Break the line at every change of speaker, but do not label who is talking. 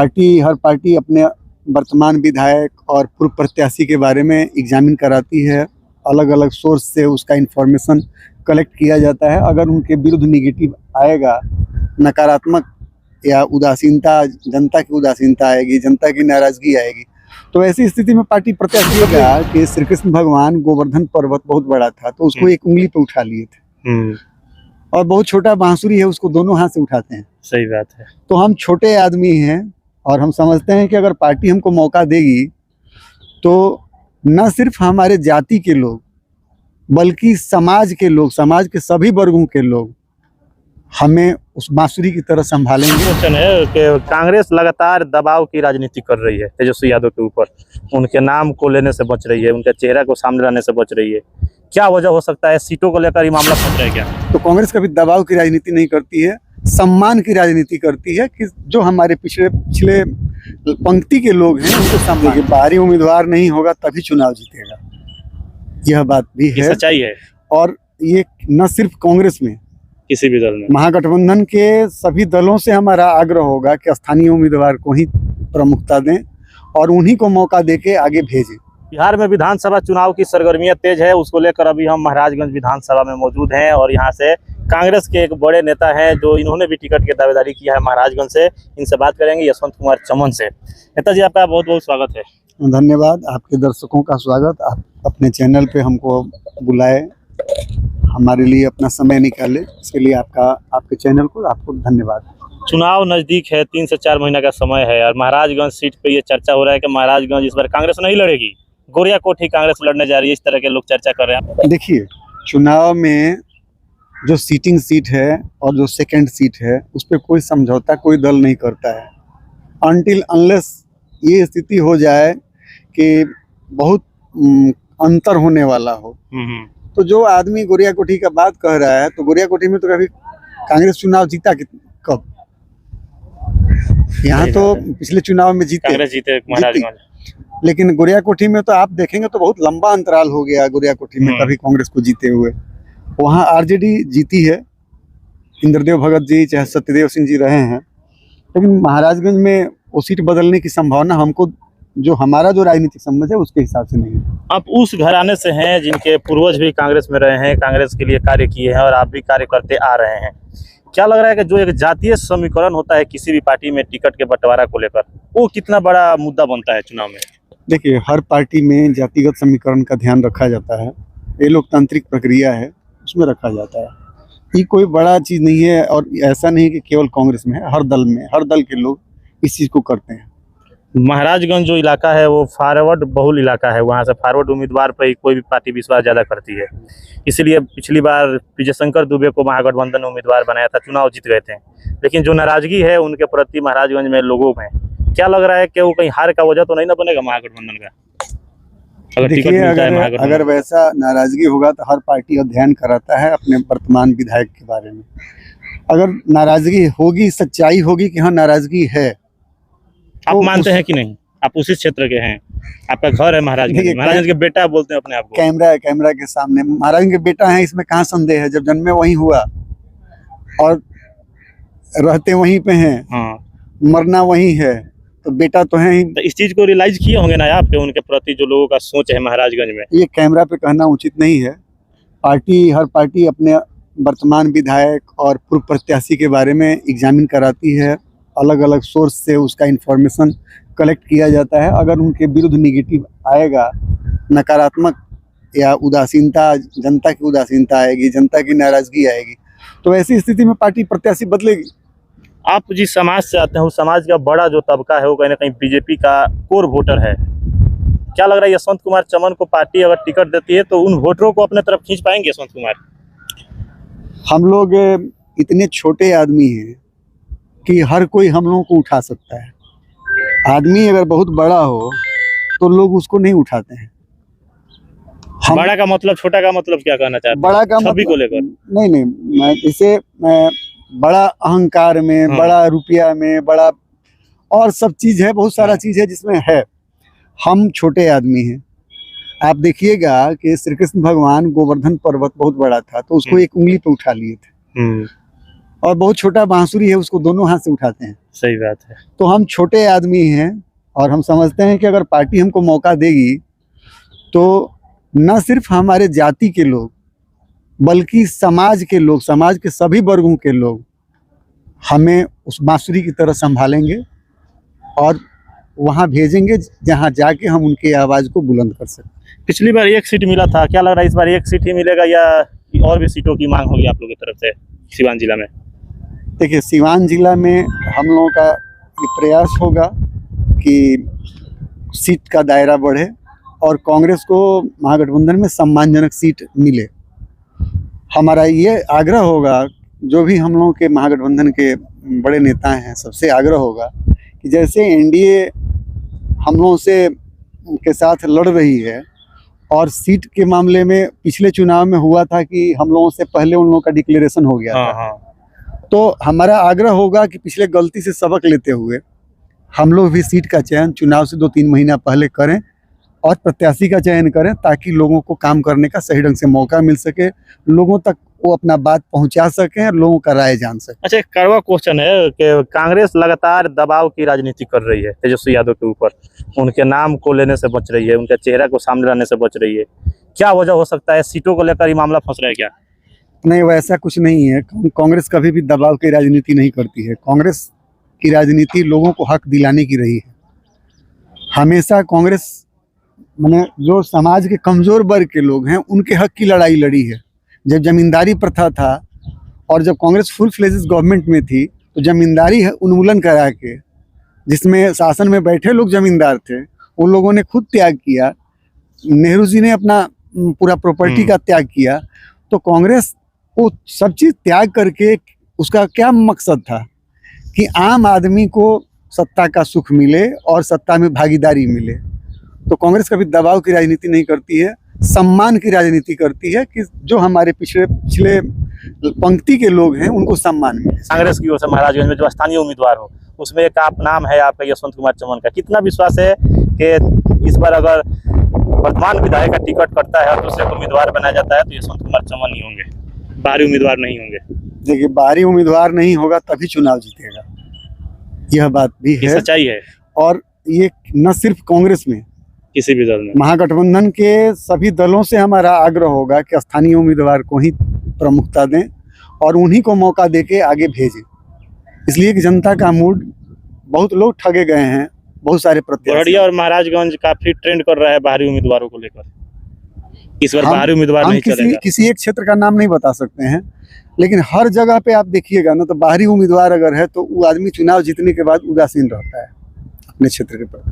हर party अपने वर्तमान विधायक और पूर्व प्रत्याशी के बारे में एग्जामिन कराती है। अलग अलग सोर्स से उसका इंफॉर्मेशन कलेक्ट किया जाता है। अगर उनके विरुद्ध निगेटिव आएगा, नकारात्मक या उदासीनता, जनता की उदासीनता आएगी, जनता की नाराजगी आएगी, तो ऐसी स्थिति में पार्टी प्रत्याशी का कि श्री कृष्ण भगवान गोवर्धन पर्वत बहुत बड़ा था, तो उसको एक उंगली पे उठा लिए थे, और बहुत छोटा बांसुरी है, उसको दोनों हाथ से उठाते हैं।
सही बात है।
तो हम छोटे आदमी हैं और हम समझते हैं कि अगर पार्टी हमको मौका देगी तो न सिर्फ हमारे जाति के लोग बल्कि समाज के लोग, समाज के सभी वर्गों के लोग हमें उस बांसुरी की तरह संभालेंगे।
क्वेश्चन है कि कांग्रेस लगातार दबाव की राजनीति कर रही है तेजस्वी यादव के ऊपर, उनके नाम को लेने से बच रही है, उनके चेहरा को सामने लाने से बच रही है। क्या वजह हो सकता है? सीटों को लेकर ये मामला फंस रहा है क्या?
तो कांग्रेस कभी दबाव की राजनीति नहीं करती है, सम्मान की राजनीति करती है कि जो हमारे पिछले पंक्ति के लोग हैं उनको सम्मान। कि बाहरी उम्मीदवार नहीं होगा तभी चुनाव जीतेगा, यह बात भी है,
सच्चाई है।
और ये न सिर्फ कांग्रेस में,
किसी भी दल में,
महागठबंधन के सभी दलों से हमारा आग्रह होगा कि स्थानीय उम्मीदवार को ही प्रमुखता दें और उन्हीं को मौका देके आगे भेजें।
बिहार में विधानसभा चुनाव की सरगर्मियां तेज है, उसको लेकर अभी हम महाराजगंज विधानसभा में मौजूद हैं और यहाँ से कांग्रेस के एक बड़े नेता हैं जो इन्होंने भी टिकट की दावेदारी किया है महाराजगंज से। इनसे बात करेंगे यशवंत कुमार चमन से। नेता जी, आपका बहुत बहुत स्वागत है।
धन्यवाद, आपके दर्शकों का स्वागत। आप अपने चैनल पे हमको बुलाए, हमारे लिए अपना समय निकाले, इसके लिए आपके चैनल को आपको धन्यवाद।
चुनाव नजदीक है, 3 से 4 महीना का समय है और महाराजगंज सीट पे ये चर्चा हो रहा है कि महाराजगंज इस बार कांग्रेस नहीं लड़ेगी, गोरिया कोठी कांग्रेस लड़ने जा रही है, इस तरह के लोग चर्चा कर रहे हैं।
देखिए, चुनाव में जो सीटिंग सीट है और जो सेकंड सीट है उस पर कोई समझौता कोई दल नहीं करता है, अनटिल अनलेस ये स्थिति हो जाए कि बहुत अंतर होने वाला हो। तो जो आदमी गोरिया कोठी का बात कह रहा है, तो गोरिया कोठी में तो कभी कांग्रेस चुनाव जीता कब? यहाँ तो पिछले चुनाव में जीते, लेकिन गोरिया कोठी में तो आप देखेंगे तो बहुत लंबा अंतराल हो गया गोरिया कोठी में कभी कांग्रेस को जीते हुए। वहाँ आरजेडी जीती है, इंद्रदेव भगत जी चाहे सत्यदेव सिंह जी रहे हैं, लेकिन महाराजगंज में वो सीट बदलने की संभावना हमको, जो हमारा जो राजनीतिक समझ है उसके हिसाब से नहीं है।
आप उस घराने से हैं जिनके पूर्वज भी कांग्रेस में रहे हैं, कांग्रेस के लिए कार्य किए हैं और आप भी कार्य करते आ रहे हैं। क्या लग रहा है कि जो एक जातीय समीकरण होता है किसी भी पार्टी में टिकट के बंटवारा को लेकर, वो कितना बड़ा मुद्दा बनता है चुनाव में?
देखिए, हर पार्टी में जातिगत समीकरण का ध्यान रखा जाता है, ये लोकतांत्रिक प्रक्रिया है, उसमें रखा जाता है। ये कोई बड़ा चीज़ नहीं है और ऐसा नहीं कि केवल कांग्रेस में है, हर दल में, हर दल के लोग इस चीज़ को करते हैं।
महाराजगंज जो इलाका है वो फॉरवर्ड बहुल इलाका है, वहाँ से फॉरवर्ड उम्मीदवार पर कोई भी पार्टी विश्वास ज़्यादा करती है, इसलिए पिछली बार विजय शंकर दुबे को महागठबंधन उम्मीदवार बनाया था, चुनाव जीत गए थे, लेकिन जो नाराजगी है उनके प्रति महाराजगंज में लोगों में, क्या लग रहा है कि वो कहीं हार का वजह तो नहीं ना बनेगा महागठबंधन का?
देखिए, अगर वैसा नाराजगी होगा तो हर पार्टी अध्ययन कराता है अपने वर्तमान विधायक के बारे में। अगर नाराजगी होगी, सच्चाई होगी कि हाँ नाराजगी है,
आप तो मानते हैं कि नहीं? आप उसी क्षेत्र के हैं, आपका घर है महाराजगंज, महाराजगंज के बेटा बोलते हैं अपने आप को।
कैमरा के सामने महाराजगंज के बेटा है, इसमें कहाँ संदेह है? जब जन्मे वहीं हुआ और रहते वहीं पे हैं, हाँ, मरना वहीं है, तो बेटा तो है ही।
तो इस चीज को रियलाइज किए होंगे ना आप, उनके प्रति जो लोगों का सोच है महाराजगंज में।
ये कैमरा पे कहना उचित नहीं है। हर पार्टी अपने वर्तमान विधायक और पूर्व प्रत्याशी के बारे में एग्जामिन कराती है, अलग अलग सोर्स से उसका इंफॉर्मेशन कलेक्ट किया जाता है। अगर उनके विरुद्ध निगेटिव आएगा, नकारात्मक या उदासीनता, जनता की उदासीनता आएगी, जनता की नाराजगी आएगी, तो ऐसी स्थिति में पार्टी प्रत्याशी बदलेगी।
आप जिस समाज से आते हैं उस समाज का बड़ा जो तबका है वो कहीं ना कहीं बीजेपी का कोर वोटर है। क्या लग रहा है यशवंत कुमार चमन को पार्टी अगर टिकट देती है तो उन वोटरों को अपने तरफ खींच पाएंगे यशवंत कुमार?
हम लोग इतने छोटे आदमी हैं कि हर कोई हम लोगों को उठा सकता है। आदमी अगर बहुत बड़ा हो तो लोग उसको नहीं उठाते हैं।
बड़ा का मतलब, छोटा का मतलब क्या कहना चाहते हैं?
बड़ा का
मतलब को लेकर
नहीं, मैं इसे बड़ा अहंकार में, हाँ, बड़ा रुपया में, बड़ा और सब चीज है, बहुत सारा चीज है जिसमें है। हम छोटे आदमी हैं। आप देखिएगा कि श्री कृष्ण भगवान गोवर्धन पर्वत बहुत बड़ा था, तो उसको एक उंगली पे उठा लिए थे, और बहुत छोटा बांसुरी है, उसको दोनों हाथ से उठाते हैं।
सही बात है।
तो हम छोटे आदमी हैं और हम समझते हैं कि अगर पार्टी हमको मौका देगी तो न सिर्फ हमारे जाति के लोग बल्कि समाज के लोग, समाज के सभी वर्गों के लोग हमें उस बांसुरी की तरह संभालेंगे और वहाँ भेजेंगे जहाँ जाके हम उनकी आवाज़ को बुलंद कर सकें।
पिछली बार एक सीट मिला था, क्या लग रहा है इस बार एक सीट ही मिलेगा या और भी सीटों की मांग होगी आप लोगों की तरफ से सिवान जिला में?
देखिए, सिवान जिला में हम लोगों का ये प्रयास होगा कि सीट का दायरा बढ़े और कांग्रेस को महागठबंधन में सम्मानजनक सीट मिले। हमारा ये आग्रह होगा, जो भी हम लोगों के महागठबंधन के बड़े नेता हैं, सबसे आग्रह होगा कि जैसे एनडीए हम लोगों से के साथ लड़ रही है और सीट के मामले में पिछले चुनाव में हुआ था कि हम लोगों से पहले उन लोगों का डिक्लेरेशन हो गया था। तो हमारा आग्रह होगा कि पिछले गलती से सबक लेते हुए हम लोग भी सीट का चयन चुनाव से 2-3 महीना पहले करें और प्रत्याशी का चयन करें, ताकि लोगों को काम करने का सही ढंग से मौका मिल सके, लोगों तक वो अपना बात पहुंचा सकें और लोगों का राय जान सकें।
अच्छा, एक कड़वा क्वेश्चन है कि कांग्रेस लगातार दबाव की राजनीति कर रही है तेजस्वी यादव के ऊपर, उनके नाम को लेने से बच रही है, उनके चेहरा को सामने लाने से बच रही है। क्या वजह हो सकता है? सीटों को लेकर ये मामला फंस रहा है क्या?
नहीं, वैसा कुछ नहीं है। कांग्रेस कभी भी दबाव की राजनीति नहीं करती है। कांग्रेस की राजनीति लोगों को हक दिलाने की रही है। हमेशा कांग्रेस माने जो समाज के कमज़ोर वर्ग के लोग हैं उनके हक की लड़ाई लड़ी है। जब जमींदारी प्रथा था और जब कांग्रेस फुल फ्लेजेस गवर्नमेंट में थी तो जमींदारी उन्मूलन करा के, जिसमें शासन में बैठे लोग जमींदार थे, उन लोगों ने खुद त्याग किया। नेहरू जी ने अपना पूरा प्रॉपर्टी का त्याग किया। तो कांग्रेस वो सब चीज़ त्याग करके, उसका क्या मकसद था कि आम आदमी को सत्ता का सुख मिले और सत्ता में भागीदारी मिले। तो कांग्रेस कभी दबाव की राजनीति नहीं करती है, सम्मान की राजनीति करती है कि जो हमारे पिछले पंक्ति के लोग हैं उनको सम्मान मिले।
कांग्रेस की ओर से महाराजगंज में जो स्थानीय उम्मीदवार हो, उसमें एक आप नाम है आपका यशवंत कुमार चौहान का। कितना विश्वास है कि इस बार अगर वर्तमान विधायक का टिकट कटता है और दूसरे को उम्मीदवार बनाया जाता है तो यशवंत कुमार चौहान ही होंगे, बाहरी उम्मीदवार नहीं होंगे?
देखिए, बाहरी उम्मीदवार नहीं होगा तभी चुनाव जीतेगा, यह बात भी है,
सच्चाई है।
और ये न सिर्फ कांग्रेस में, किसी भी दल में, महागठबंधन के सभी दलों से हमारा आग्रह होगा कि स्थानीय उम्मीदवार को ही प्रमुखता दें और उन्हीं को मौका देके आगे भेजें। इसलिए कि जनता का मूड, बहुत लोग ठगे गए हैं, बहुत सारे प्रत्याशी।
बड़िया और महाराजगंज काफी ट्रेंड कर रहा है बाहरी उम्मीदवारों को लेकर। इस बार बाहरी उम्मीदवार नहीं चलेगा।
किसी एक क्षेत्र का नाम नहीं बता सकते हैं, लेकिन हर जगह पे आप देखिएगा ना, तो बाहरी उम्मीदवार अगर है तो वो आदमी चुनाव जीतने के बाद उदासीन रहता है अपने क्षेत्र के प्रति।